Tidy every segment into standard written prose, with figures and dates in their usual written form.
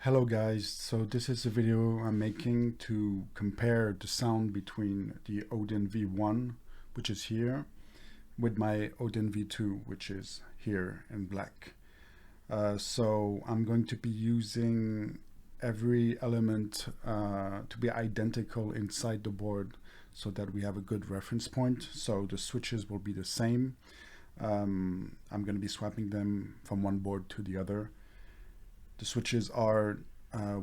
Hello guys, so this is a video I'm making to compare the sound between the Odin V1, which is here, with my Odin V2, which is here in black. So I'm going to be using every element to be identical inside the board so that we have a good reference point. So the switches will be the same. I'm going to be swapping them from one board to the other. The switches are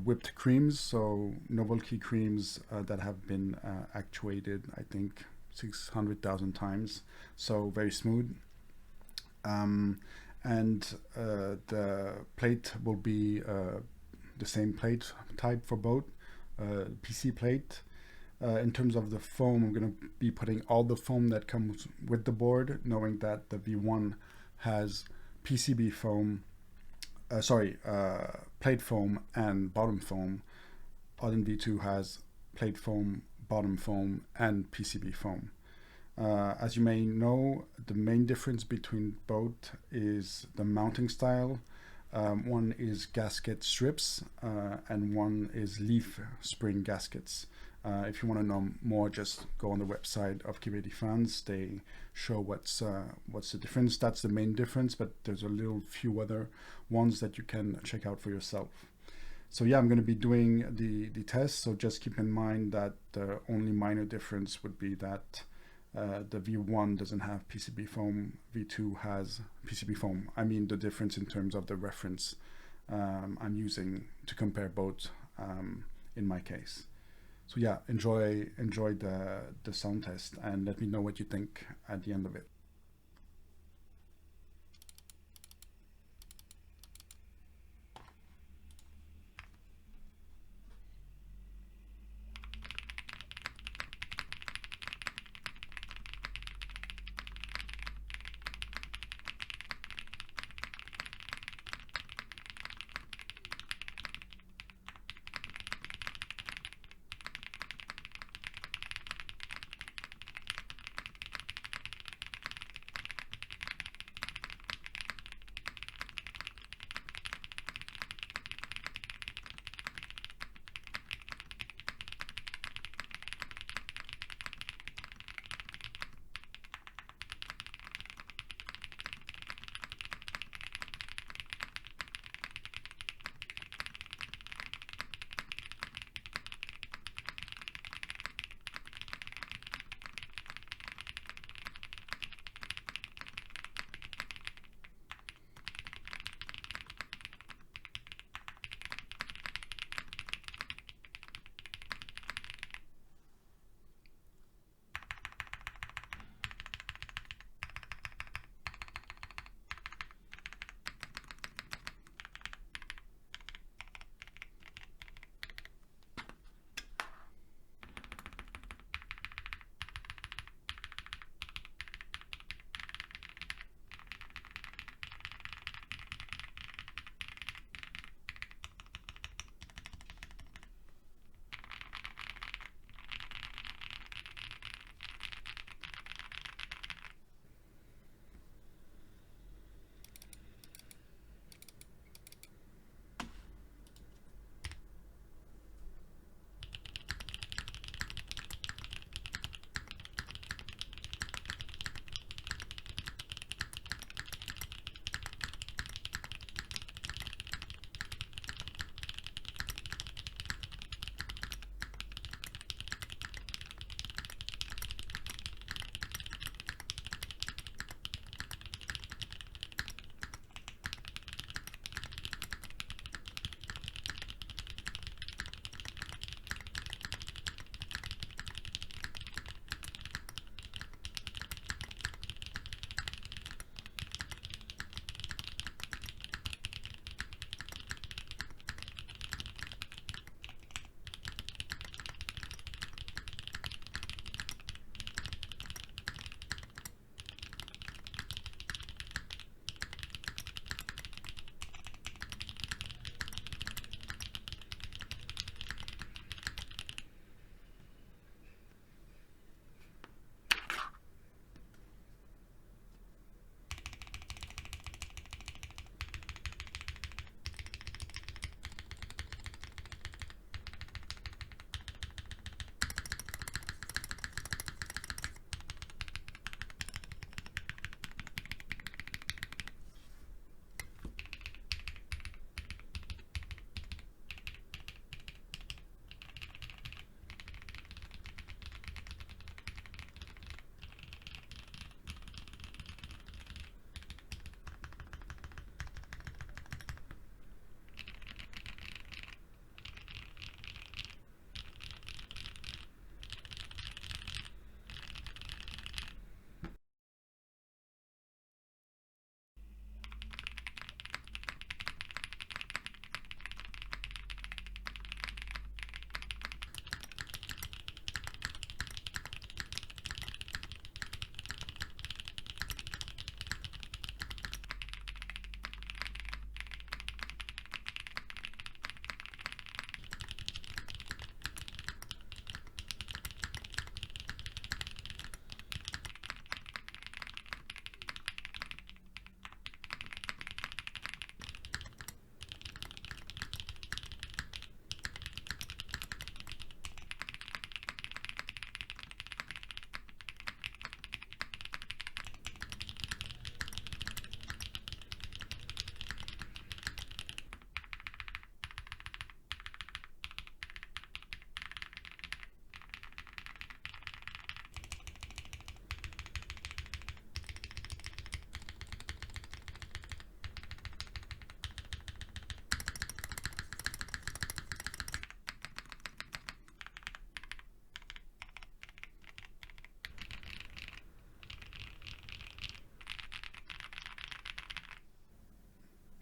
whipped creams, so novelty creams that have been actuated, I think, 600,000 times, so very smooth. And the plate will be the same plate type for both, PC plate. In terms of the foam, I'm going to be putting all the foam that comes with the board, knowing that the V1 has PCB foam, plate foam and bottom foam. Odin V2 has plate foam, bottom foam, and PCB foam. As you may know, the main difference between both is the mounting style. One is gasket strips and one is leaf spring gaskets. If you want to know more, just go on the website of Keycaps fans. They show what's the difference. That's the main difference, but there's a little few other ones that you can check out for yourself. So yeah, I'm going to be doing the test. So just keep in mind that the only minor difference would be that the V1 doesn't have PCB foam, V2 has PCB foam. I mean the difference in terms of the reference I'm using to compare both in my case. So yeah, enjoy the sound test and let me know what you think at the end of it.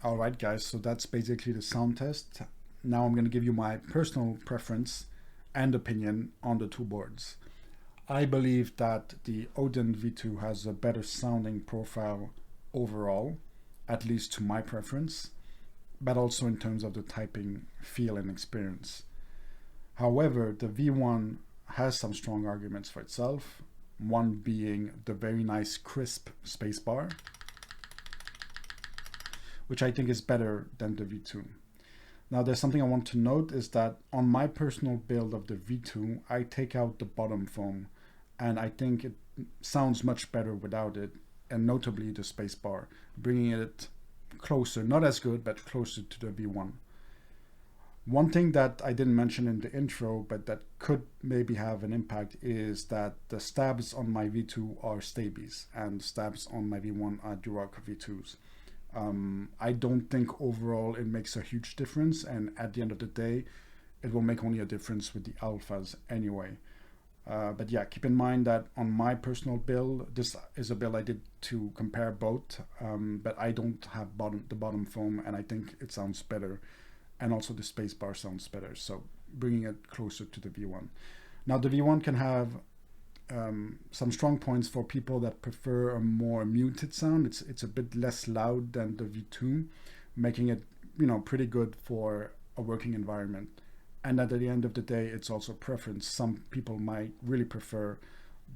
All right, guys, so that's basically the sound test. Now I'm going to give you my personal preference and opinion on the two boards. I believe that the Odin V2 has a better sounding profile overall, at least to my preference, but also in terms of the typing feel and experience. However, the V1 has some strong arguments for itself, one being the very nice crisp spacebar, which I think is better than the V2. Now there's something I want to note is that on my personal build of the V2, I take out the bottom foam, and I think it sounds much better without it, and notably the spacebar, bringing it closer, not as good, but closer to the V1. One thing that I didn't mention in the intro, but that could maybe have an impact, is that the stabs on my V2 are Staebies, and stabs on my V1 are Durock V2s. I don't think overall it makes a huge difference, and at the end of the day, it will make only a difference with the alphas anyway. But yeah, keep in mind that on my personal build, this is a build I did to compare both, but I don't have the bottom foam, and I think it sounds better, and also the spacebar sounds better, so bringing it closer to the V1. Now the V1 can have some strong points for people that prefer a more muted sound. It's a bit less loud than the V2, making it, you know, pretty good for a working environment. And at the end of the day, it's also preference. Some people might really prefer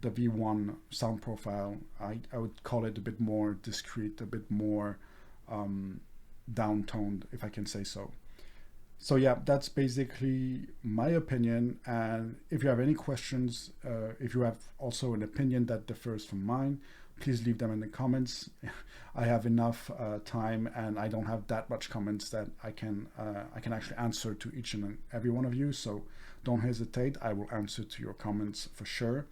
the V1 sound profile. I would call it a bit more discreet, a bit more downtoned, if I can say so. So yeah, that's basically my opinion. And if you have any questions, if you have also an opinion that differs from mine, please leave them in the comments. I have enough time, and I don't have that much comments that I can actually answer to each and every one of you. So don't hesitate. I will answer to your comments for sure.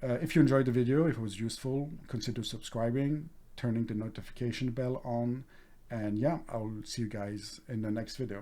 If you enjoyed the video, if it was useful, consider subscribing, turning the notification bell on. And yeah, I'll see you guys in the next video.